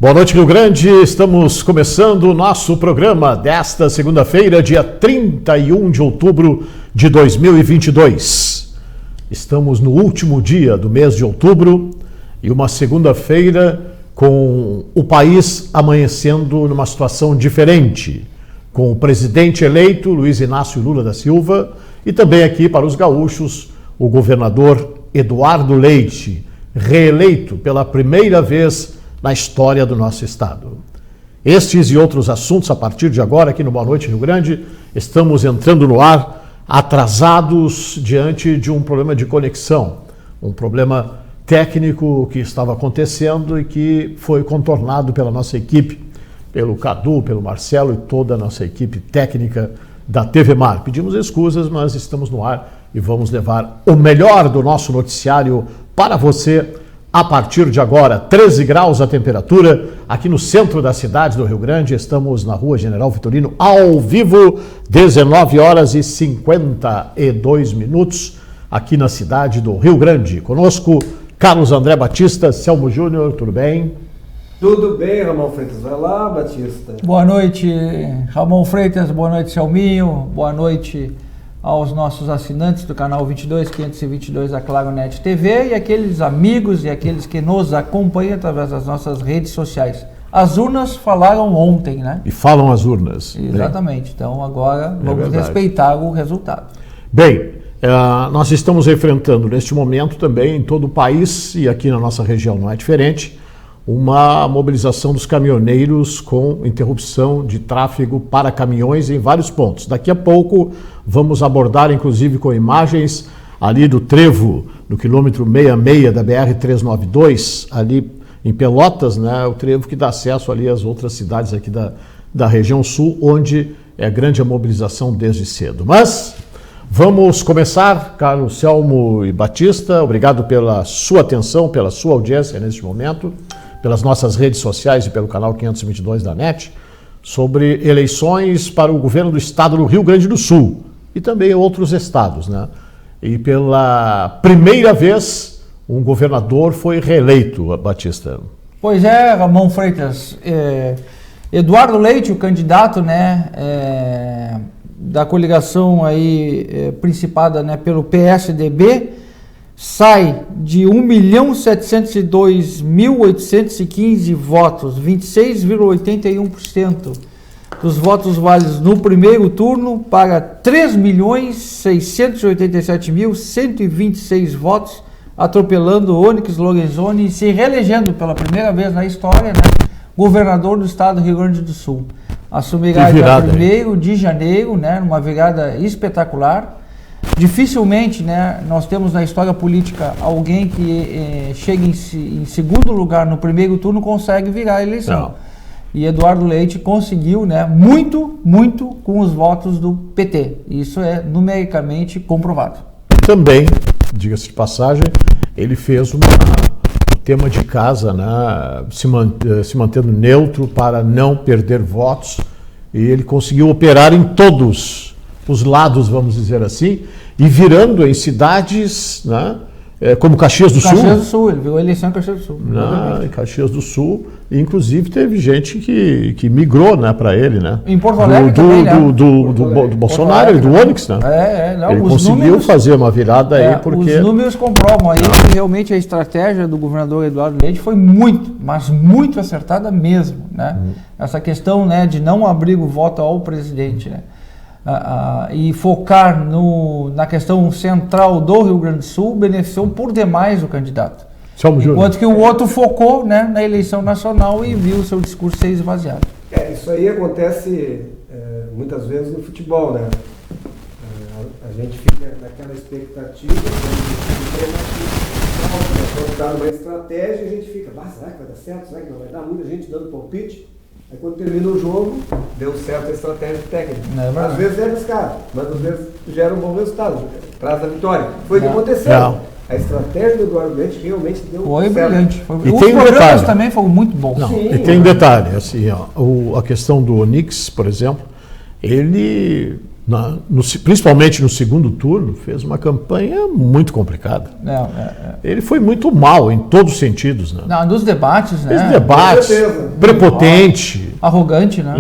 Boa noite, Rio Grande. Estamos começando o nosso programa desta segunda-feira, dia 31 de outubro de 2022. Estamos no último dia do mês de outubro e uma segunda-feira com o país amanhecendo numa situação diferente, com o presidente eleito, Luiz Inácio Lula da Silva, e também aqui para os gaúchos, o governador Eduardo Leite, reeleito pela primeira vez na história do nosso estado. Estes e outros assuntos, a partir de agora, aqui no Boa Noite Rio Grande, estamos entrando no ar atrasados diante de um problema de conexão, um problema técnico que estava acontecendo e que foi contornado pela nossa equipe, pelo Cadu, pelo Marcelo e toda a nossa equipe técnica da TV Mar. Pedimos escusas, mas estamos no ar e vamos levar o melhor do nosso noticiário para você. A partir de agora, 13 graus a temperatura, aqui no centro da cidade do Rio Grande, estamos na Rua General Vitorino, ao vivo, 19 horas e 52 minutos, aqui na cidade do Rio Grande. Conosco, Carlos André Batista, Selmo Júnior, tudo bem? Tudo bem, Ramon Freitas. Vai lá, Batista. Boa noite, Ramon Freitas, boa noite, Selminho, boa noite aos nossos assinantes do canal 22, 522 da Claro Net TV e aqueles amigos e aqueles que nos acompanham através das nossas redes sociais. As urnas falaram ontem, né? E falam as urnas. Exatamente. Né? Então agora vamos respeitar o resultado. Bem, nós estamos enfrentando neste momento também em todo o país, e aqui na nossa região não é diferente, uma mobilização dos caminhoneiros com interrupção de tráfego para caminhões em vários pontos. Daqui a pouco vamos abordar, inclusive com imagens ali do trevo, no quilômetro 66 da BR-392, ali em Pelotas, né, o trevo que dá acesso ali às outras cidades aqui da região sul, onde é grande a mobilização desde cedo. Mas vamos começar, Carlos, Selmo e Batista, obrigado pela sua atenção, pela sua audiência neste momento, pelas nossas redes sociais e pelo canal 522 da NET, sobre eleições para o governo do estado do Rio Grande do Sul e também outros estados, né? E pela primeira vez, um governador foi reeleito, Batista. Pois é, Ramon Freitas. Eduardo Leite, o candidato, né, da coligação aí, principada, né, pelo PSDB, sai de 1.702.815 votos, 26,81% dos votos válidos no primeiro turno, para 3.687.126 votos, atropelando Onyx Lorenzoni e se reelegendo pela primeira vez na história, né, governador do estado do Rio Grande do Sul. Assumirá dia 1º de janeiro, né, numa virada espetacular. Dificilmente, né, nós temos na história política alguém que chega em segundo lugar no primeiro turno consegue virar a eleição. Não. E Eduardo Leite conseguiu, né, muito com os votos do PT. Isso é numericamente comprovado. Também, diga-se de passagem, ele fez o tema de casa, né, se mantendo neutro para não perder votos, e ele conseguiu operar em todos os lados, vamos dizer assim, e virando em cidades, né, como Caxias do Sul. Caxias do Sul, ele viu a eleição em Caxias do Sul. Em Caxias do Sul, e inclusive teve gente que migrou, né, para ele, né? Em Porto Alegre também, né? Do Bolsonaro e do Onyx, né? Não, ele conseguiu fazer uma virada aí, porque... Os números comprovam aí que realmente a estratégia do governador Eduardo Leite foi muito acertada mesmo, né? Essa questão, né, de não abrir o voto ao presidente, né? E focar na questão central do Rio Grande do Sul beneficiou por demais o candidato. Enquanto que o outro focou, né, na eleição nacional e viu o seu discurso ser esvaziado. Isso aí acontece muitas vezes no futebol, né? A gente fica naquela expectativa, quando dá uma estratégia, a gente fica, será que vai dar certo? Será que não vai dar? Muita gente dando palpite. Aí quando termina o jogo, deu certo a estratégia técnica. Às vezes é arriscado, mas às vezes gera um bom resultado, traz a vitória. Foi o que aconteceu. A estratégia do Eduardo Leite realmente deu certo. Foi brilhante. Os programas também foram muito bons. E tem um detalhe, assim, a questão do Onyx, por exemplo, ele principalmente no segundo turno, fez uma campanha muito complicada. Ele foi muito mal em todos os sentidos. Né? Nos debates, né? Nos debates, prepotente. Arrogante, né?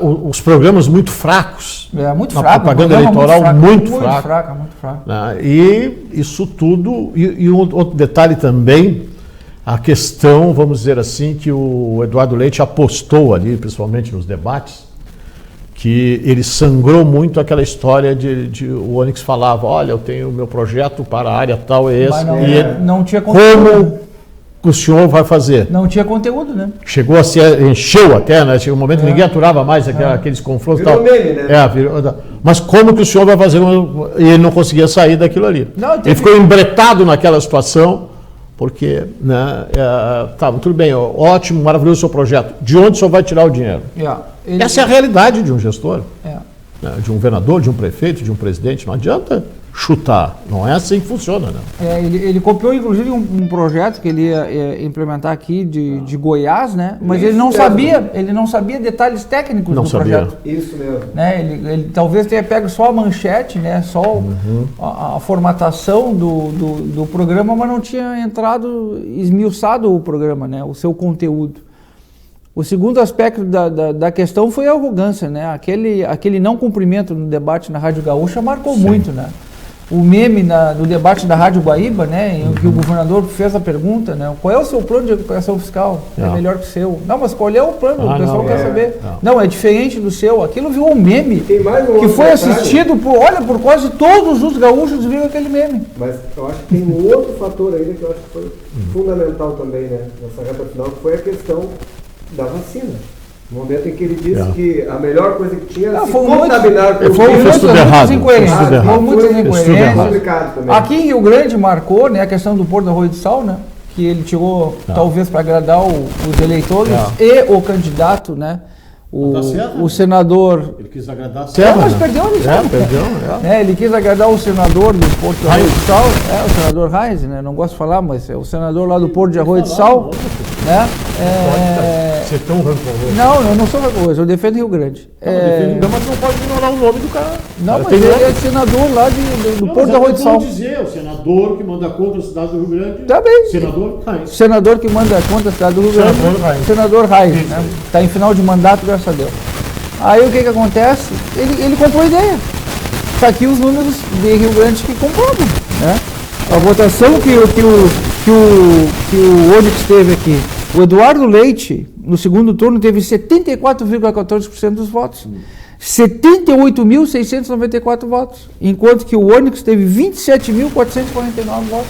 Os programas muito fracos. Muito fraco. A propaganda eleitoral muito fraca. Muito fraca. E isso tudo... E outro detalhe também, a questão, vamos dizer assim, que o Eduardo Leite apostou ali, principalmente nos debates, que ele sangrou muito aquela história de o Onyx falava, olha, eu tenho o meu projeto para a área tal, é esse. Mas não tinha conteúdo. Como o senhor vai fazer? Não tinha conteúdo, né? Chegou a ser, encheu até, né? Chegou um momento que ninguém aturava mais aqueles confrontos. Virou meme, né? Mas como que o senhor vai fazer? E ele não conseguia sair daquilo ali. Ele ficou embretado naquela situação, porque, né, tudo bem, ótimo, maravilhoso o seu projeto. De onde o senhor vai tirar o dinheiro? Essa é a realidade de um gestor, de um governador, de um prefeito, de um presidente. Não adianta chutar, não é assim que funciona. Né? Ele copiou, inclusive, um projeto que ele ia implementar aqui de Goiás, né? Mas ele não sabia detalhes técnicos do projeto. Isso mesmo. Né? Ele talvez tenha pego só a manchete, né? Só a formatação do programa, mas não tinha esmiuçado o programa, né? O seu conteúdo. O segundo aspecto da questão foi a arrogância, né? Aquele não cumprimento no debate na Rádio Gaúcha marcou muito, né? O meme do debate da Rádio Guaíba, né? Em que o governador fez a pergunta, né? Qual é o seu plano de recuperação fiscal? É melhor que o seu. Não, mas qual é o plano? O pessoal quer saber. Não, é diferente do seu. Aquilo virou um meme que foi assistido por quase todos os gaúchos viram aquele meme. Mas eu acho que tem um outro fator ainda que eu acho que foi fundamental também, né? Nessa reta final, que foi a questão da vacina. No momento em que ele disse que a melhor coisa que tinha era se contaminar com o vírus. Muitas incoerências. Aqui em Rio Grande marcou, né, a questão do Porto do Arroio do Sal, né, que ele tirou talvez para agradar os eleitores e o candidato, né, o senador. Ele quis agradar a Serra. Mas perdeu a eleição. Ele quis agradar o senador do Porto do Arroio do Sal, o senador Reis, né, não gosto de falar, mas é o senador lá do Porto de Arroio do Sal. Né? Ser tão rancoroso. Não, eu não sou rancoroso, eu defendo Rio Grande. Mas não pode ignorar o nome do cara. Não, mas ele é senador lá do Porto do Arroio do Sal. Dizer, o senador que manda contra a cidade do Rio Grande. Também. Senador Reis. Senador que manda contra a cidade do Rio Grande. Senador Reis. Está em final de mandato, graças a Deus. Aí o que acontece? Ele comprou a ideia. Está aqui os números de Rio Grande que comprovam, né? A votação que o Onyx teve aqui. O Eduardo Leite, no segundo turno, teve 74,14% dos votos. 78.694 votos. Enquanto que o Onyx teve 27.449 votos.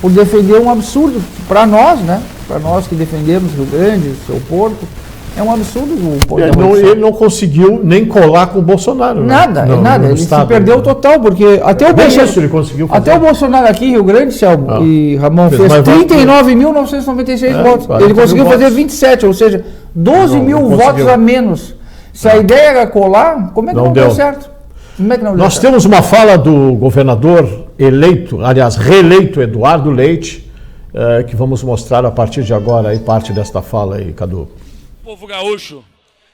Por defender um absurdo. Para nós, né? Para nós que defendemos Rio Grande, o seu Porto, é um absurdo o ele não conseguiu nem colar com o Bolsonaro. Nada, nada. Ele se perdeu total, porque até o Bolsonaro aqui em Rio Grande, Selmo e Ramon, fez 39.996 votos. Ele conseguiu fazer 27, ou seja, 12 mil votos a menos. Se a ideia era colar, como é que não deu certo? Nós temos uma fala do governador eleito, aliás, reeleito Eduardo Leite, que vamos mostrar a partir de agora aí, parte desta fala aí, Cadu. Povo gaúcho,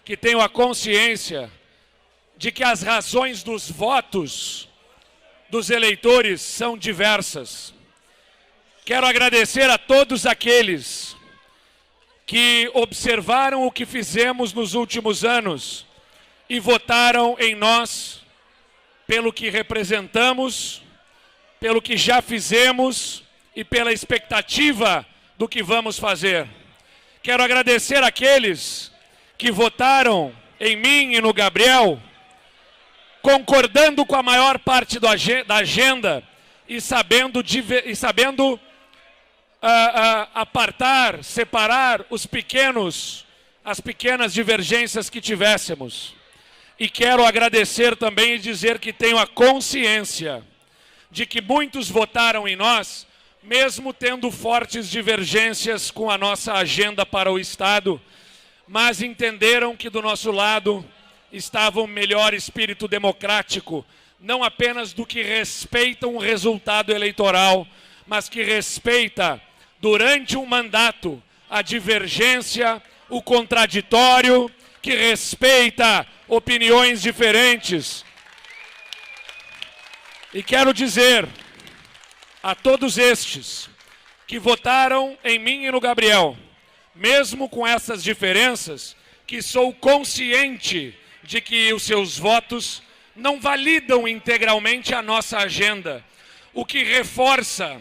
que tenho a consciência de que as razões dos votos dos eleitores são diversas. Quero agradecer a todos aqueles que observaram o que fizemos nos últimos anos e votaram em nós pelo que representamos, pelo que já fizemos e pela expectativa do que vamos fazer. Quero agradecer àqueles que votaram em mim e no Gabriel, concordando com a maior parte da agenda e sabendo apartar, separar as pequenas divergências que tivéssemos. E quero agradecer também e dizer que tenho a consciência de que muitos votaram em nós, mesmo tendo fortes divergências com a nossa agenda para o Estado, mas entenderam que do nosso lado estava um melhor espírito democrático, não apenas do que respeita um resultado eleitoral, mas que respeita, durante um mandato, a divergência, o contraditório que respeita opiniões diferentes. E quero dizer a todos estes que votaram em mim e no Gabriel, mesmo com essas diferenças, que sou consciente de que os seus votos não validam integralmente a nossa agenda, o que reforça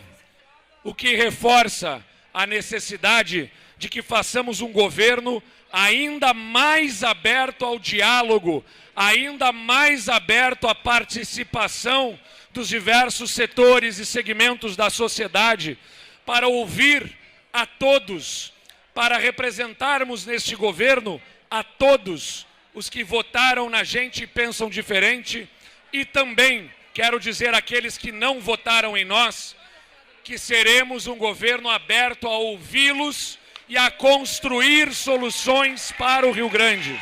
a necessidade de que façamos um governo ainda mais aberto ao diálogo, ainda mais aberto à participação dos diversos setores e segmentos da sociedade, para ouvir a todos, para representarmos neste governo a todos os que votaram na gente e pensam diferente, e também quero dizer àqueles que não votaram em nós, que seremos um governo aberto a ouvi-los e a construir soluções para o Rio Grande.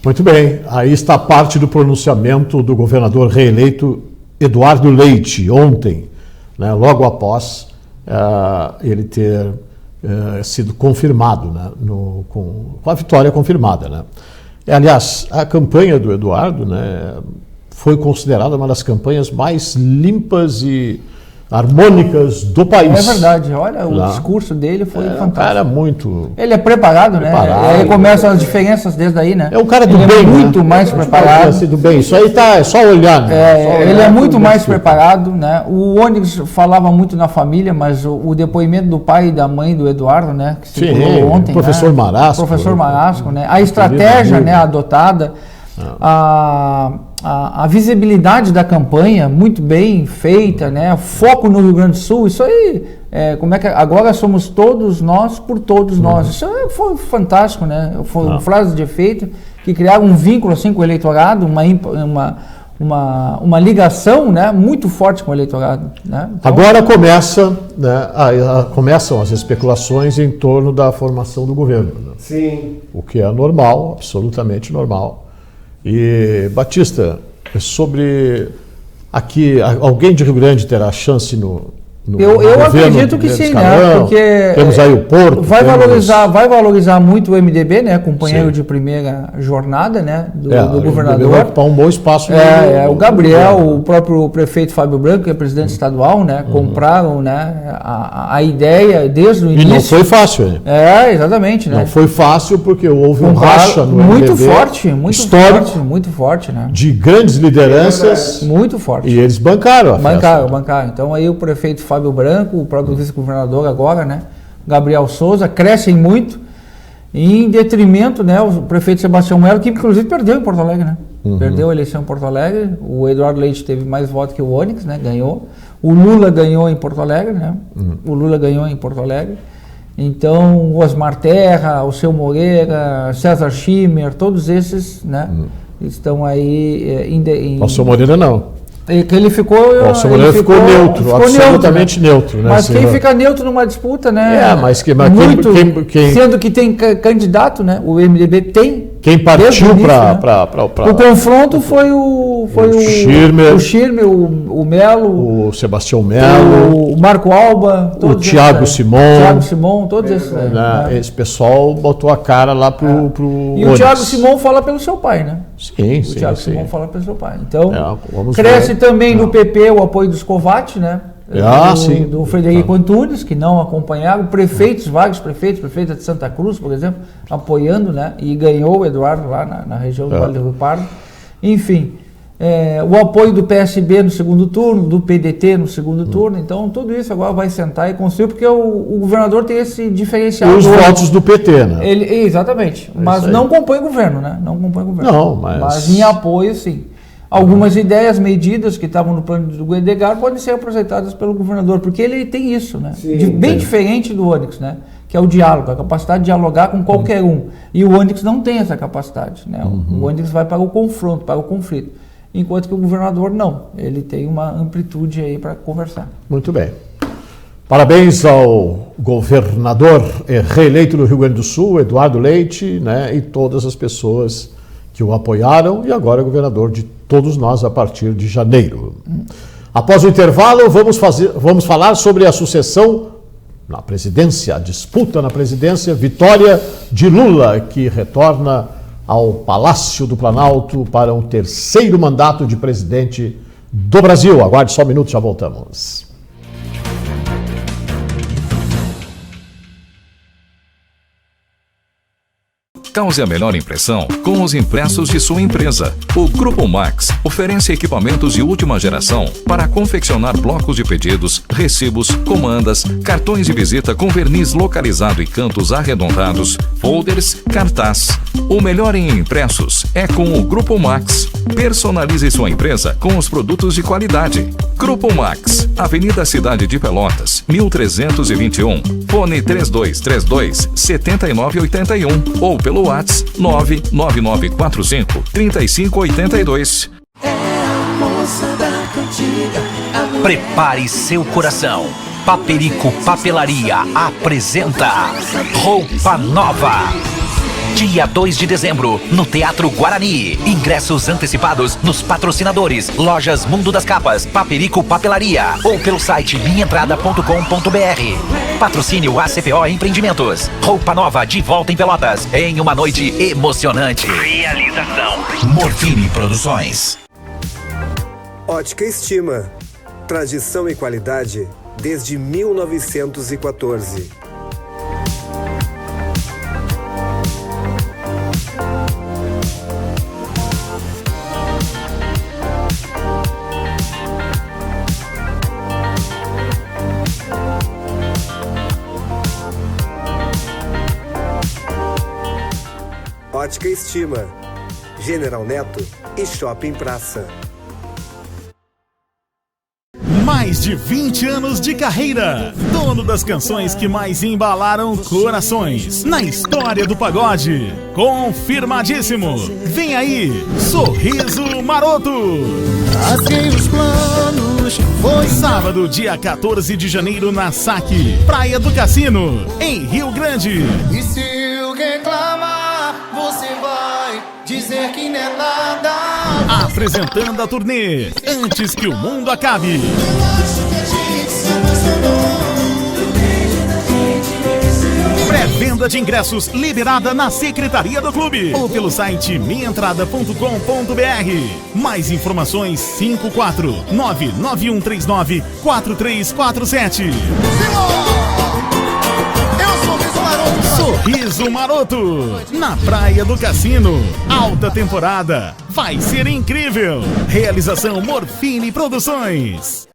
Muito bem, aí está parte do pronunciamento do governador reeleito Eduardo Leite, ontem, né, logo após ele ter sido confirmado, né, com a vitória confirmada. Né. Aliás, a campanha do Eduardo, né, foi considerada uma das campanhas mais limpas e harmônicas do país. É verdade, olha, o discurso dele foi fantástico. Um cara muito... Ele é preparado, né? Aí começam as diferenças desde aí, né? É um cara do ele bem, é muito mais preparado. Do bem. Isso aí é só olhar, né? Ele é muito mais preparado, né? O Onyx falava muito na família, mas o depoimento do pai e da mãe do Eduardo, né? Que se ontem, o professor, né? Marasco. Professor Marasco, né? A estratégia, né, adotada, a visibilidade da campanha muito bem feita, né? Foco no Rio Grande do Sul, isso aí, agora somos todos nós por todos nós. Isso foi fantástico, né? Foi frase de efeito que criaram um vínculo assim com o eleitorado, uma ligação, né, muito forte com o eleitorado. Né? Então, agora começam as especulações em torno da formação do governo. Né? Sim. O que é normal, absolutamente normal. E, Batista, sobre aqui, alguém de Rio Grande terá chance no eu acredito que sim, né? Porque temos aí o Porto. Vai valorizar muito o MDB, né? Companheiro de primeira jornada, né? Do governador. Vai ocupar um bom espaço. O Gabriel, o próprio prefeito Fábio Branco, que é presidente estadual, né? Compraram, né? A ideia desde o início. E não foi fácil, né? Exatamente, né? Não foi fácil porque houve um racha no muito MDB, forte, muito forte, né? De grandes lideranças. Muito forte. E eles bancaram a festa. Bancaram. Então aí o prefeito Fábio Branco, o próprio vice-governador agora, né? Gabriel Souza, crescem muito em detrimento, né? O prefeito Sebastião Melo, que inclusive perdeu em Porto Alegre, né? Perdeu a eleição em Porto Alegre, o Eduardo Leite teve mais votos que o Onyx, né? Ganhou. O Lula ganhou em Porto Alegre, né? O Lula ganhou em Porto Alegre. Então, Osmar Terra, o Seu Moreira, César Schimmer, todos esses, né? Estão aí O Seu Moreira não. Que ele ficou. O Seu Moreira ficou neutro, absolutamente neutro. Né? Mas quem fica neutro numa disputa, né? Sendo que tem candidato, né? O MDB tem. Quem partiu para o confronto foi o Schirmer, o Melo, o Sebastião Melo, o Marco Alba, o Thiago Simon, todos esses. Esse pessoal botou a cara lá pro E o Thiago Simon fala pelo seu pai, né? Sim. O Thiago Simon fala pelo seu pai. Então, cresce também no PP o apoio dos Kovács, né? Do Frederico Antunes, que não acompanharam, vários prefeitos de Santa Cruz, por exemplo, apoiando, né? E ganhou o Eduardo lá na região do Vale do Rio Pardo. Enfim, o apoio do PSB no segundo turno, do PDT no segundo turno. Então, tudo isso agora vai sentar e construir, porque o governador tem esse diferencial. E os votos do PT, né? Exatamente. Mas não compõe governo, né? Não compõe governo. Não, mas em apoio, sim. Algumas ideias, medidas que estavam no plano do Edgar podem ser aproveitadas pelo governador, porque ele tem isso, né? Bem diferente do Onyx, né? Que é o diálogo, a capacidade de dialogar com qualquer um. E o Onyx não tem essa capacidade, né? O Onyx vai para o confronto, para o conflito. Enquanto que o governador não. Ele tem uma amplitude aí para conversar. Muito bem. Parabéns ao governador reeleito do Rio Grande do Sul, Eduardo Leite, né? E todas as pessoas que o apoiaram, e agora é governador de todos nós a partir de janeiro. Após o intervalo, vamos falar sobre a sucessão na presidência, a disputa na presidência, vitória de Lula, que retorna ao Palácio do Planalto para um terceiro mandato de presidente do Brasil. Aguarde só um minuto, já voltamos. Cause a melhor impressão com os impressos de sua empresa. O Grupo Max oferece equipamentos de última geração para confeccionar blocos de pedidos, recibos, comandas, cartões de visita com verniz localizado e cantos arredondados, folders, cartaz. O melhor em impressos é com o Grupo Max. Personalize sua empresa com os produtos de qualidade. Grupo Max, Avenida Cidade de Pelotas, 1321, fone 3232-7981 ou pelo WhatsApp 99945-3582. Prepare seu coração. Paperico Papelaria apresenta Roupa Nova. Dia 2 de dezembro, no Teatro Guarani. Ingressos antecipados nos patrocinadores Lojas Mundo das Capas, Paperico Papelaria ou pelo site minhaentrada.com.br. Patrocínio ACPO Empreendimentos. Roupa Nova de volta em Pelotas em uma noite emocionante. Realização Morfine Produções. Ótica Estima. Tradição e qualidade desde 1914. Ótica Estima, General Neto e Shopping Praça. Mais de 20 anos de carreira, dono das canções que mais embalaram corações na história do pagode. Confirmadíssimo. Vem aí, Sorriso Maroto. Rasguei os planos. Foi sábado, dia 14 de janeiro, na Saque, Praia do Cassino, em Rio Grande. E se eu reclamar, você vai dizer que não é nada. Apresentando a turnê Antes que o Mundo Acabe. Pré-venda de ingressos liberada na Secretaria do Clube ou pelo site minhaentrada.com.br. Mais informações 54991394347. Sorriso Maroto, na Praia do Cassino. Alta temporada, vai ser incrível. Realização Morfine Produções.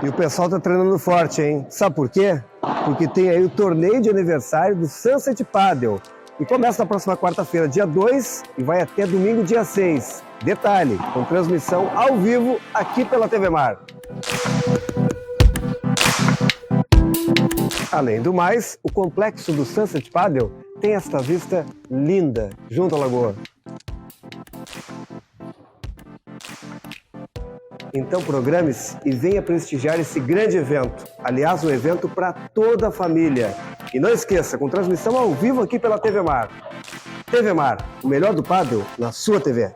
E o pessoal tá treinando forte, hein? Sabe por quê? Porque tem aí o torneio de aniversário do Sunset Padel. E começa na próxima quarta-feira, dia 2, e vai até domingo, dia 6. Detalhe, com transmissão ao vivo aqui pela TV Mar. Além do mais, o complexo do Sunset Padel tem esta vista linda junto à lagoa. Então programe-se e venha prestigiar esse grande evento. Aliás, um evento para toda a família. E não esqueça, com transmissão ao vivo aqui pela TV Mar. TV Mar, o melhor do padel na sua TV.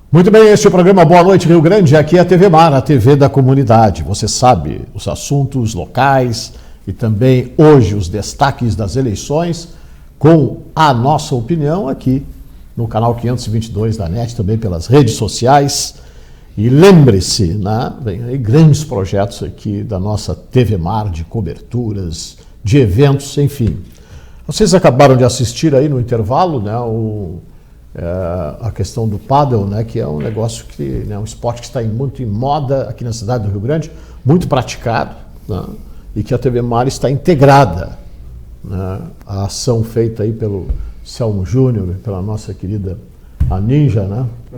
Muito bem, este é o programa Boa Noite Rio Grande, aqui é a TV Mar, a TV da comunidade. Você sabe os assuntos locais e também hoje os destaques das eleições com a nossa opinião aqui no canal 522 da NET, também pelas redes sociais. E lembre-se, né, vem aí grandes projetos aqui da nossa TV Mar, de coberturas, de eventos, enfim. Vocês acabaram de assistir aí no intervalo, né, a questão do pádel, né, que é um negócio que, né, um esporte que está muito em moda aqui na cidade do Rio Grande, muito praticado, né, e que a TV Mar está integrada, né, a ação feita aí pelo Selmo Júnior, pela nossa querida a Ninja, né, A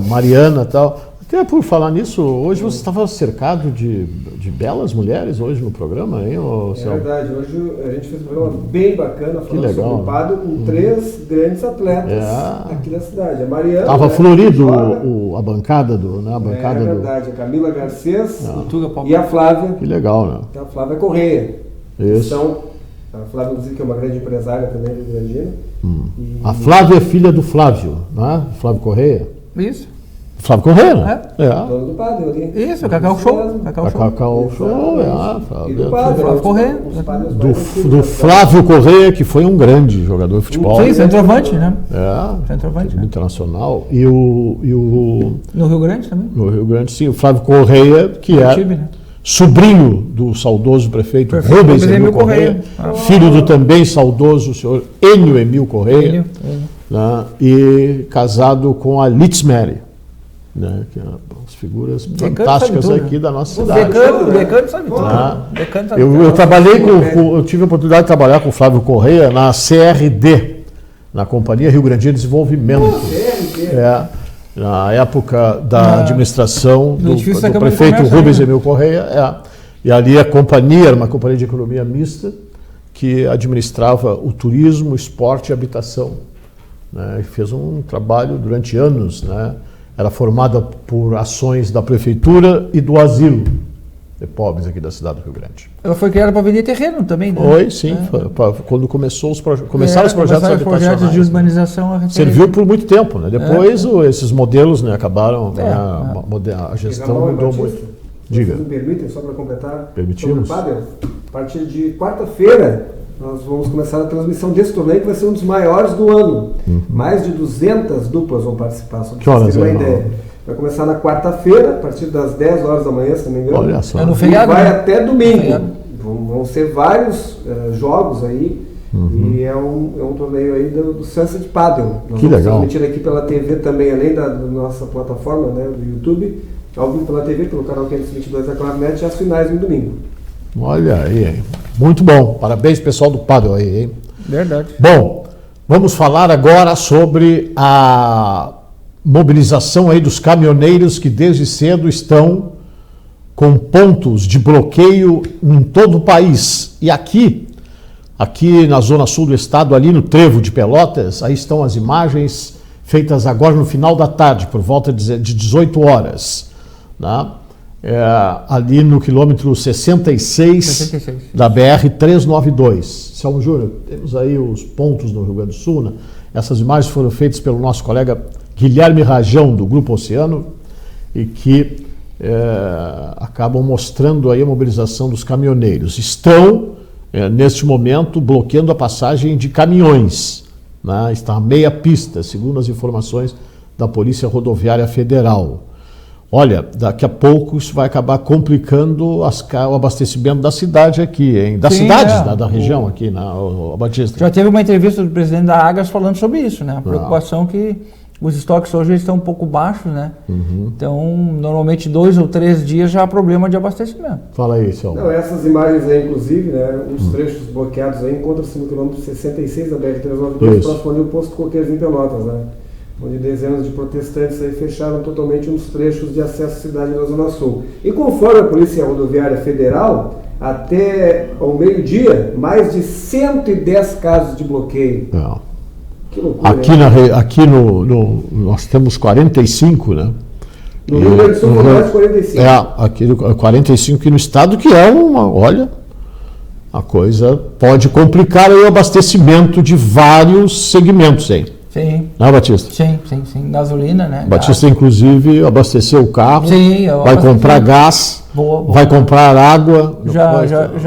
Mariana e tal. Até por falar nisso, hoje você estava cercado de belas mulheres hoje no programa, hein? É verdade, hoje a gente fez um programa bem bacana, falando sobre o pádel com 3 grandes atletas aqui da cidade. A Mariana... Estava florido a bancada do... Né, a bancada é verdade, a Camila Garcês e a Flávia. Que legal, né? A Flávia Correia. Isso. A Flávia, inclusive, que é uma grande empresária também do Rio Grande. A Flávia é filha do Flávio, né? Flávio Correia. Isso. Flávio Correia, né? Dono do padre ali. Isso, Cacau Show. Cacau Show, E do padre, Flávio Correia. Do Flávio Correia, que foi um grande jogador de futebol. Sim, centroavante, né? Centroavante, internacional. E o... No Rio Grande também? No Rio Grande, sim. O Flávio Correia, que é sobrinho do saudoso prefeito Rubens Emílio Correia, filho do também saudoso senhor Enio Emílio Correia, né? E casado com a Litzmeri. Né, que é as figuras fantásticas aqui da nossa cidade. Decano sabe tudo. Eu trabalhei eu tive a oportunidade de trabalhar com o Flávio Correia na CRD, na Companhia Rio Grande de Desenvolvimento. Na época da administração do prefeito Rubens Emílio Correia. E ali a companhia era uma companhia de economia mista que administrava o turismo, o esporte e a habitação. Né, e fez um trabalho durante anos, né? Era formada por ações da prefeitura e do asilo de pobres aqui da cidade do Rio Grande. Ela foi criada para vender terreno também, né? Foi, sim. Quando começaram os projetos habitacionais. De urbanização. Serviu por muito tempo, né? Depois esses modelos, né, acabaram, a gestão mudou muito. Diga. Vocês me permitem, só para completar? Permitimos. A partir de quarta-feira, nós vamos começar a transmissão desse torneio, que vai ser um dos maiores do ano. Mais de 200 duplas vão participar, só para vocês terem uma ideia. Vai começar na quarta-feira, a partir das 10 horas da manhã, se não me engano. Olha só. É no feriado, vai até domingo. Vão ser vários jogos aí. E é um torneio aí do Sunset Padel. Nós que vamos legal. transmitir aqui pela TV também, além da nossa plataforma, né, do YouTube, ao vivo pela TV, pelo canal 522 da Clarinet, e as finais no domingo. Olha aí, muito bom. Parabéns, pessoal do Padel aí, hein? Verdade. Bom, vamos falar agora sobre a mobilização aí dos caminhoneiros que desde cedo estão com pontos de bloqueio em todo o país. E aqui na zona sul do estado, ali no Trevo de Pelotas, aí estão as imagens feitas agora no final da tarde, por volta de 18 horas, né? Ali no quilômetro 66 da BR-392. Selmo Júnior, temos aí os pontos no Rio Grande do Sul, né? Essas imagens foram feitas pelo nosso colega Guilherme Rajão, do Grupo Oceano, e que acabam mostrando aí a mobilização dos caminhoneiros. Estão, neste momento, bloqueando a passagem de caminhões, né? Está a meia pista, segundo as informações da Polícia Rodoviária Federal. Olha, daqui a pouco isso vai acabar complicando o abastecimento da cidade aqui, hein? Das cidades da região aqui, na Batista. Já teve uma entrevista do presidente da Agras falando sobre isso, né? A preocupação que os estoques hoje estão um pouco baixos, né? Então, normalmente 2 ou 3 dias já há problema de abastecimento. Fala aí, Selma. Não, essas imagens aí, inclusive, né? Os trechos bloqueados aí encontram-se no quilômetro 66 da BR-392, próximo ali ao posto Coqueiros em Pelotas, né? Onde dezenas de protestantes aí fecharam totalmente uns trechos de acesso à cidade da Zona Sul. E conforme a Polícia Rodoviária Federal, até ao meio-dia, mais de 110 casos de bloqueio. Que loucura, aqui nós temos 45, né? No Rio Grande do Sul, mais 45. Aqui 45 aqui no estado, que é a coisa pode complicar aí o abastecimento de vários segmentos aí. Sim. Não, Batista? Sim. Gasolina, né? Batista, inclusive, abasteceu o carro. Sim, vai comprar gás. Boa. Vai comprar água. Já.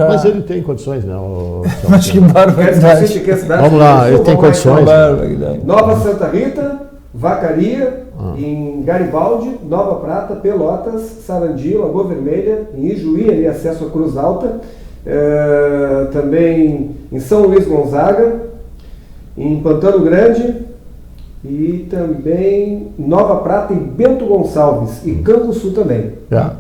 Mas ele tem condições, né? Mas que barbaridade. Vamos lá, ele tem condições. Nova Santa Rita, Vacaria, em Garibaldi, Nova Prata, Pelotas, Sarandi, Lagoa Vermelha, em Ijuí, ali acesso à Cruz Alta, também em São Luís Gonzaga, em Pantano Grande e também Nova Prata e Bento Gonçalves e Canguçu também.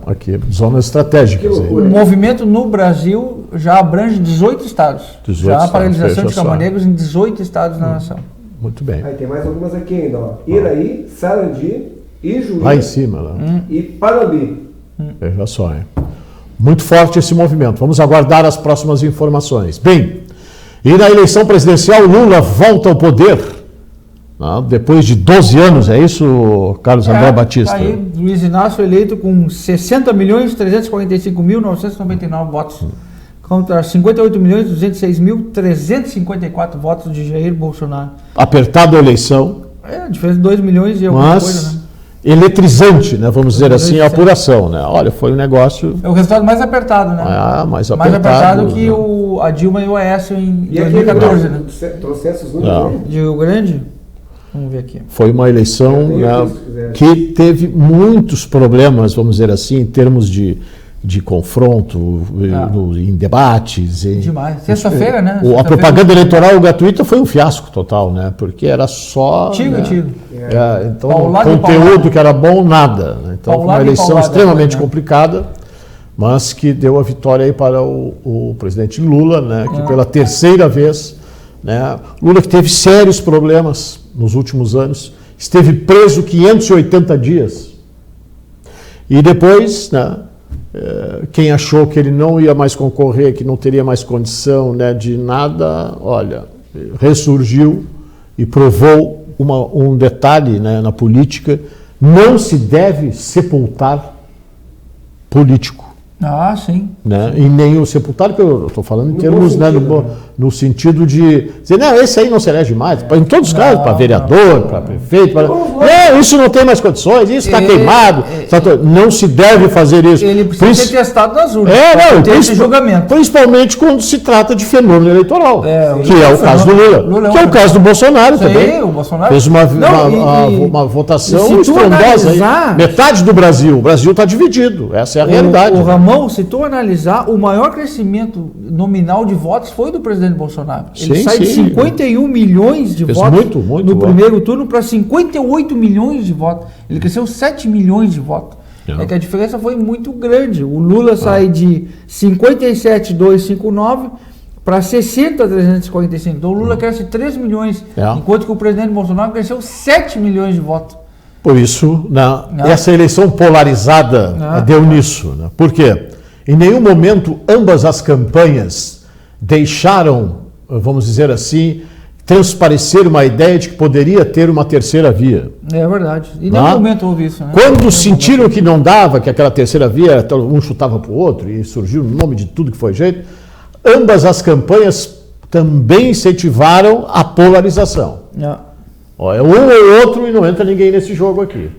Aqui, zonas estratégicas. O movimento no Brasil já abrange 18 estados. Já há paralisação de caminhoneiros em 18 estados na nação. Muito bem. Aí tem mais algumas aqui ainda, ó. Iraí, Sarandi, Ijuí lá em cima, lá. E Panambi. Veja só, hein? Muito forte esse movimento. Vamos aguardar as próximas informações. Bem, e na eleição presidencial, Lula volta ao poder, depois de 12 anos, é isso, Carlos André Batista? Aí, Luiz Inácio eleito com 60.345.999 votos. Contra 58.206.354 votos de Jair Bolsonaro. Apertada a eleição. A diferença de 2 milhões e alguma coisa, né? Eletrizante, né? Vamos dizer assim, a apuração, né? Olha, foi um negócio... É o resultado mais apertado, né? Mais apertado que a Dilma e o Aécio em 2014, né? Trouxe esses números de Rio Grande? Vamos ver aqui. Foi uma eleição que teve muitos problemas, vamos dizer assim, em termos de confronto, em debates. Demais. Sexta-feira, né? A propaganda eleitoral gratuita foi um fiasco total, né? Porque era só... Tiro. Então, conteúdo que era bom, nada. Então, foi uma eleição extremamente complicada, mas que deu a vitória aí para o presidente Lula, né? Que pela terceira vez, né? Lula que teve sérios problemas nos últimos anos, esteve preso 580 dias. E depois, né? Quem achou que ele não ia mais concorrer, que não teria mais condição, né, de nada, olha, ressurgiu e provou um detalhe, né, na política: não se deve sepultar político. Sim. Né? E nem o sepultar, que eu estou falando em termos, né, no sentido de dizer, não, esse aí não se elege mais, em todos os casos, para vereador, para prefeito, isso não tem mais condições, isso está queimado, não se deve fazer isso. Ele precisa ser testado nas urnas, ter esse julgamento. Principalmente quando se trata de fenômeno eleitoral, que é o caso do Lula, que é o caso do Bolsonaro também. O Bolsonaro fez uma votação estrondosa, metade do Brasil, o Brasil está dividido, essa é a realidade. Se tu analisar, o maior crescimento nominal de votos foi do presidente Bolsonaro. Ele sai de 51 milhões de votos no primeiro turno para 58 milhões de votos. Ele cresceu 7 milhões de votos. É que a diferença foi muito grande. O Lula sai de 57.259 para 60.345. Então o Lula cresce 3 milhões, enquanto que o presidente Bolsonaro cresceu 7 milhões de votos. Por isso, essa eleição polarizada deu nisso. Né? Por quê? Em nenhum momento ambas as campanhas deixaram, vamos dizer assim, transparecer uma ideia de que poderia ter uma terceira via. É verdade. E em nenhum momento houve isso. Né? Quando sentiram que não dava, que aquela terceira via, um chutava para o outro e surgiu o nome de tudo que foi jeito, ambas as campanhas também incentivaram a polarização. É um ou outro e não entra ninguém nesse jogo aqui.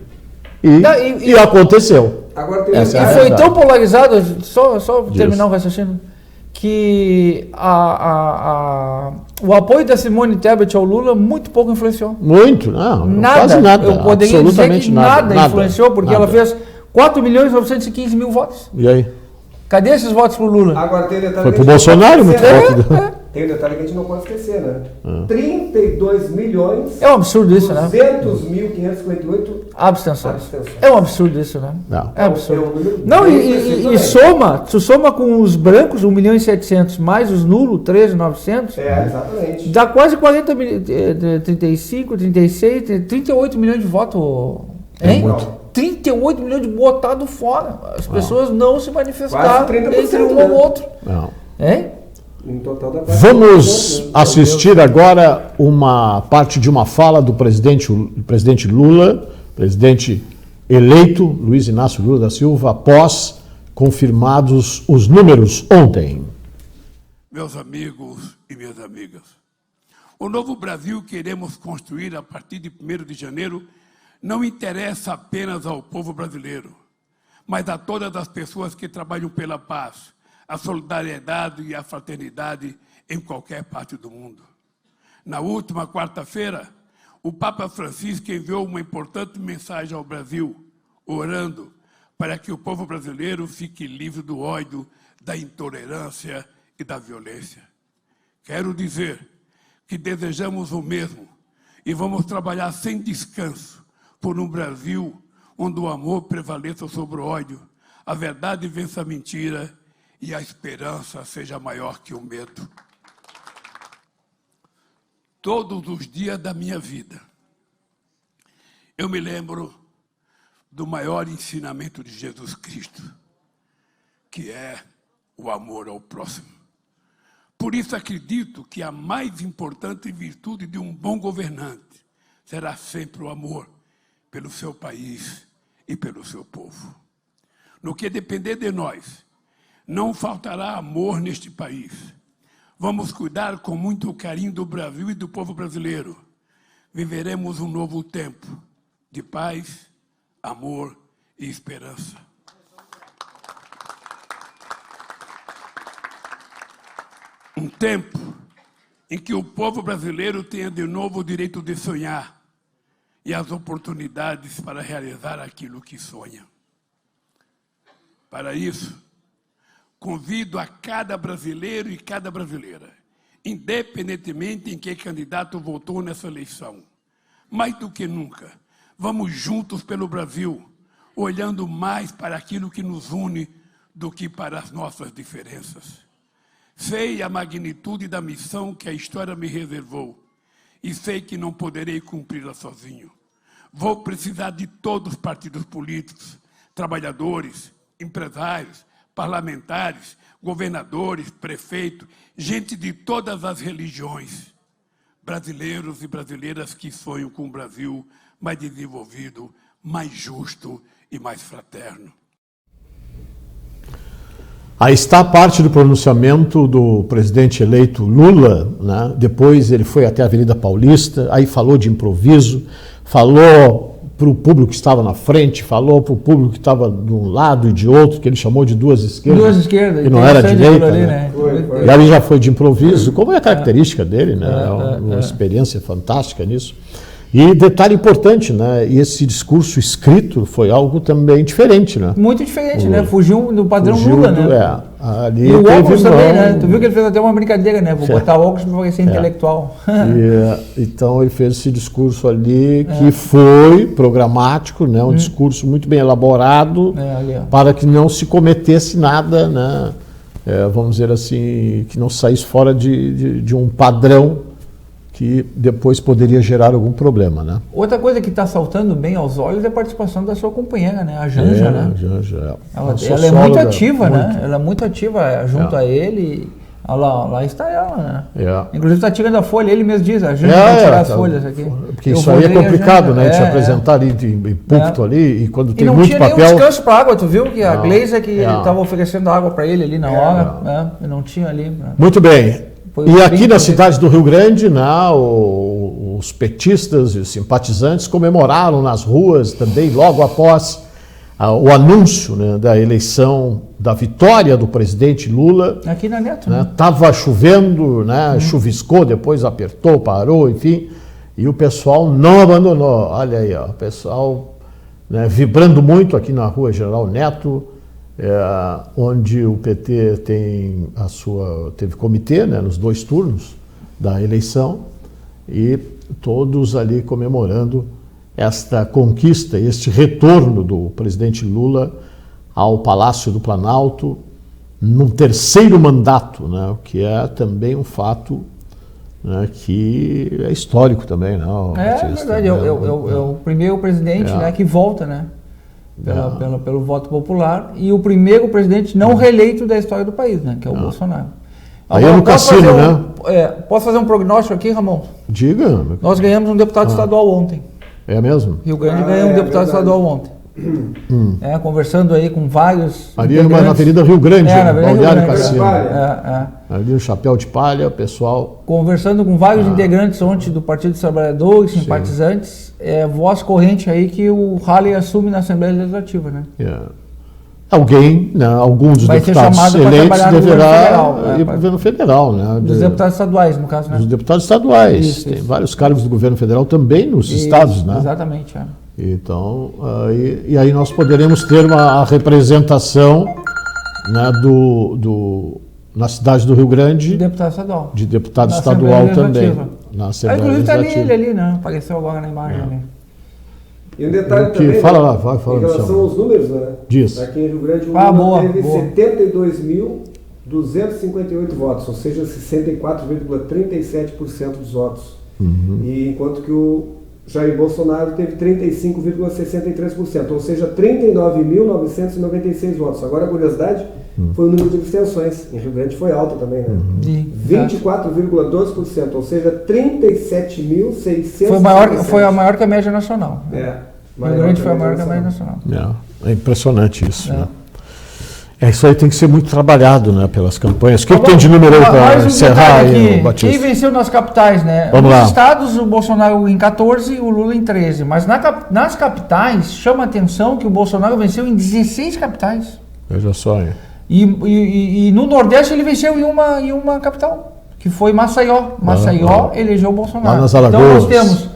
E aconteceu. Agora e foi tão polarizado, só terminar o raciocínio, que o apoio da Simone Tebet ao Lula muito pouco influenciou. Muito, quase nada. Eu poderia dizer que nada influenciou, porque ela fez 4.915.000 votos. E aí? Cadê esses votos pro Lula? Agora tem detalhe. Foi pro Bolsonaro, muito voto. Tem um detalhe que a gente não pode esquecer, né? 32 milhões... É um absurdo isso, né? 200.558 abstenções. É um absurdo isso, né? É absurdo. Tu soma com os brancos, 1.700.000, mais os nulos, 13.900. Exatamente. Dá quase 40 milhões, 35, 36, 38 milhões de votos, hein? 38 milhões de botado fora. As pessoas não se manifestaram entre um ou outro. Hein? Vamos assistir agora uma parte de uma fala do presidente Lula, presidente eleito Luiz Inácio Lula da Silva, após confirmados os números ontem. Meus amigos e minhas amigas, o novo Brasil que queremos construir a partir de 1º de janeiro não interessa apenas ao povo brasileiro, mas a todas as pessoas que trabalham pela paz, a solidariedade e a fraternidade em qualquer parte do mundo. Na última quarta-feira, o Papa Francisco enviou uma importante mensagem ao Brasil, orando para que o povo brasileiro fique livre do ódio, da intolerância e da violência. Quero dizer que desejamos o mesmo e vamos trabalhar sem descanso por um Brasil onde o amor prevaleça sobre o ódio, a verdade vença a mentira e a esperança seja maior que o medo. Todos os dias da minha vida, eu me lembro do maior ensinamento de Jesus Cristo, que é o amor ao próximo. Por isso acredito que a mais importante virtude de um bom governante será sempre o amor pelo seu país e pelo seu povo. No que depender de nós, Não faltará amor neste país. Vamos cuidar com muito carinho do Brasil e do povo brasileiro. Viveremos um novo tempo de paz, amor e esperança. Um tempo em que o povo brasileiro tenha de novo o direito de sonhar e as oportunidades para realizar aquilo que sonha. Para isso, convido a cada brasileiro e cada brasileira, independentemente em que candidato votou nessa eleição, mais do que nunca, vamos juntos pelo Brasil, olhando mais para aquilo que nos une do que para as nossas diferenças. Sei a magnitude da missão que a história me reservou e sei que não poderei cumpri-la sozinho. Vou precisar de todos os partidos políticos, trabalhadores, empresários, parlamentares, governadores, prefeitos, gente de todas as religiões, brasileiros e brasileiras que sonham com um Brasil mais desenvolvido, mais justo e mais fraterno. Aí está parte do pronunciamento do presidente eleito Lula, né? Depois ele foi até a Avenida Paulista, aí falou de improviso, falou para o público que estava na frente, falou para o público que estava de um lado e de outro, que ele chamou de duas esquerdas. Duas esquerdas. Que não era direita, ali, né? Foi. E ali já foi de improviso, como é a característica dele, né? Uma experiência fantástica nisso. E detalhe importante, né? E esse discurso escrito foi algo também diferente, né? Muito diferente, né? Fugiu do padrão Lula, né? Ali e o óculos também, né? Tu viu que ele fez até uma brincadeira, né? Vou botar o óculos para parecer intelectual. Então ele fez esse discurso ali que foi programático, né? Um discurso muito bem elaborado para que não se cometesse nada, né? Vamos dizer assim, que não saísse fora de um padrão que depois poderia gerar algum problema, né? Outra coisa que está saltando bem aos olhos é a participação da sua companheira, né? A Janja, né? A Janja, ela é muito ativa, né? Ela é muito ativa junto a ele. Lá está ela, né? Inclusive está tirando a folha, ele mesmo diz, a Janja vai tirar as folhas aqui. Porque isso aí é complicado, né? Te apresentar ali em púlpito ali, e quando tem muito papel... E não tinha nenhum descanso para água, tu viu que a Gleisa que estava oferecendo água para ele ali na hora, não tinha ali. Muito bem. E aqui na cidade do Rio Grande, né, os petistas e os simpatizantes comemoraram nas ruas também, logo após o anúncio, né, da eleição, da vitória do presidente Lula. Aqui na Neto, né? Estava chovendo, né, chuviscou, depois apertou, parou, enfim, e o pessoal não abandonou. Olha aí, ó, o pessoal, né, vibrando muito aqui na rua General Neto, onde o PT teve comitê, né, nos 2 turnos da eleição, e todos ali comemorando esta conquista, este retorno do presidente Lula ao Palácio do Planalto no 3º mandato, né, o que é também um fato, né, que é histórico também. Né, verdade, é o primeiro presidente, né, que volta, né? Pelo voto popular, e o primeiro presidente não reeleito da história do país, né, que é o Bolsonaro. Aí é no cassino, né? Posso fazer um prognóstico aqui, Ramon? Diga. Nós ganhamos um deputado estadual ontem. É mesmo? Rio Grande ganhou um deputado estadual ontem. Conversando aí com vários... Ali na Avenida Rio Grande, Balneário Cassino. Ali o Chapéu de Palha, o pessoal... Conversando com vários integrantes ontem do Partido dos Trabalhadores, simpatizantes, voz corrente aí que o Haller assume na Assembleia Legislativa, né? Alguém, né, alguns dos deputados eleitos deverá ir para o governo federal, né? Dos deputados estaduais, no caso, né? Dos deputados estaduais. Tem vários cargos do governo federal também nos estados, né? Exatamente, Então, aí nós poderemos ter uma representação, né, na cidade do Rio Grande de deputado estadual também. Na Assembleia inclusive está Legislativa. ele ali, né? Apareceu agora na imagem ali. E um detalhe também, fala lá, fala em relação aos números, né? Diz. Aqui em Rio Grande, o Lula teve 72.258 votos, ou seja, 64,37% dos votos. E enquanto que o Jair Bolsonaro teve 35,63%, ou seja, 39.996 votos. Agora, a curiosidade foi o número de abstenções. Em Rio Grande foi alta também, né? 24,12%, ou seja, 37.600. Foi a maior que a média nacional. Rio Grande foi a maior que a média nacional. É impressionante isso, né? Isso aí tem que ser muito trabalhado, né, pelas campanhas. O que tem de número aí para encerrar aí, Batista? Quem venceu nas capitais, né? Vamos lá. Nos estados, o Bolsonaro em 14 e o Lula em 13. Mas nas capitais, chama a atenção que o Bolsonaro venceu em 16 capitais. Veja só, hein? E no Nordeste ele venceu em uma capital, que foi Maceió. Maceió elegeu o Bolsonaro. Lá nas Alagoas. Então nós temos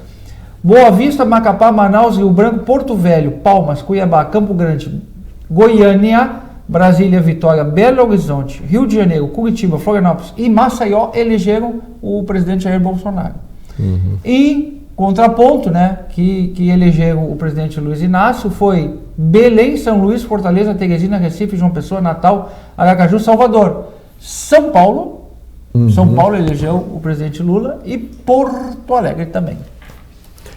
Boa Vista, Macapá, Manaus, Rio Branco, Porto Velho, Palmas, Cuiabá, Campo Grande, Goiânia, Brasília, Vitória, Belo Horizonte, Rio de Janeiro, Curitiba, Florianópolis e Maceió elegeram o presidente Jair Bolsonaro. E contraponto, né, que elegeram o presidente Luiz Inácio foi Belém, São Luís, Fortaleza, Teresina, Recife, João Pessoa, Natal, Aracaju, Salvador. São Paulo elegeu o presidente Lula e Porto Alegre também.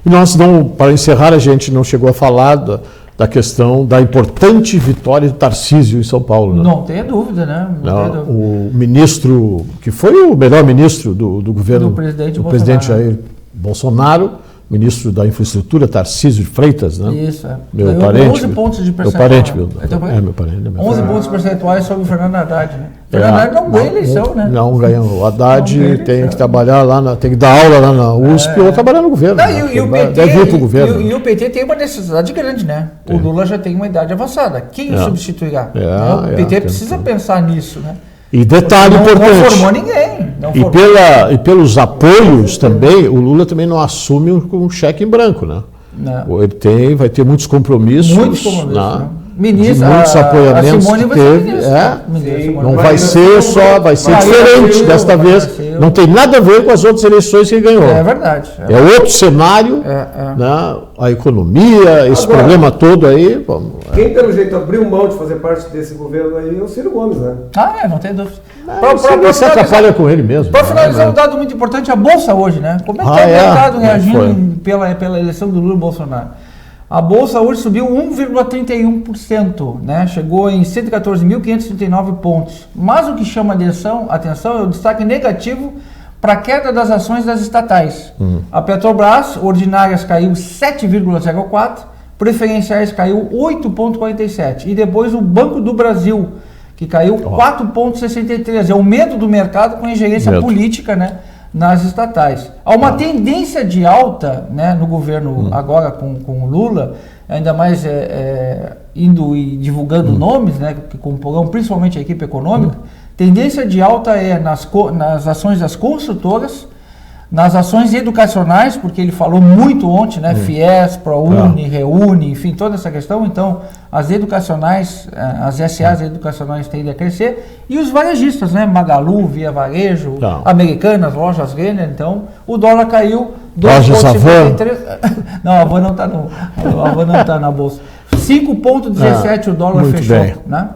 E nós para encerrar, a gente não chegou a falar da questão da importante vitória do Tarcísio em São Paulo. Né? Não tenha dúvida, né? O ministro, que foi o melhor ministro do governo, do presidente Jair Bolsonaro, ministro da Infraestrutura, Tarcísio de Freitas, né? Isso, é. Meu parente. 11 pontos de percentual. Meu parente. 11 pontos percentuais sobre o Fernando Haddad, né? Fernando Haddad não ganha eleição, né? Não ganha. O Haddad tem que trabalhar lá, tem que dar aula lá na USP ou trabalhar no governo. E o PT, deve ir para o governo. E o PT tem uma necessidade grande, né? O Lula já tem uma idade avançada. Quem o substituirá? O PT precisa pensar nisso, né? E detalhe importante. Não formou ninguém. E pelos apoios também, o Lula também não assume com um cheque em branco, né? Não. Ele vai ter muitos compromissos. Muitos Ministra, muitos apoiamentos que teve. Não vai ser só, vai ser diferente desta vez. Não tem nada a ver com as outras eleições que ele ganhou. É verdade. É outro cenário, né? A economia, esse problema todo aí. Quem pelo jeito abriu mão de fazer parte desse governo aí é o Ciro Gomes, né? Não tem dúvida. Você atrapalha com ele mesmo. Para finalizar, um dado muito importante, a Bolsa hoje, né? Como é que o mercado reagindo pela eleição do Lula e Bolsonaro? A Bolsa hoje subiu 1,31%, né? Chegou em 114.539 pontos. Mas o que chama atenção é o destaque negativo para a queda das ações das estatais. A Petrobras, ordinárias, caiu 7,04%, preferenciais caiu 8,47%. E depois o Banco do Brasil, que caiu 4,63%. É o medo do mercado com ingerência política, né? Nas estatais. Há uma tendência de alta, né, no governo agora com o Lula, ainda mais indo e divulgando nomes, né, que comporão principalmente a equipe econômica. Tendência de alta nas ações das construtoras, nas ações educacionais, porque ele falou muito ontem, né, FIES, ProUni, Reúne, enfim, toda essa questão. Então, as educacionais, as SAs educacionais tendem a crescer, e os varejistas, né, Magalu, Via Varejo, Americanas, Lojas Renner. Então, o dólar caiu 2,53. Não, a Avon não está na bolsa. 5,17 o dólar fechou, né?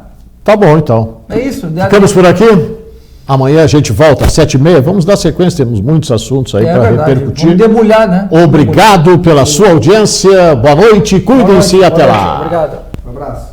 Tá bom, então. É isso. Ficamos por aqui. Amanhã a gente volta às 7h30. Vamos dar sequência, temos muitos assuntos aí para repercutir. Vamos debulhar, né? Obrigado pela sua audiência. Boa noite, cuidem-se e até lá. Obrigado. Um abraço.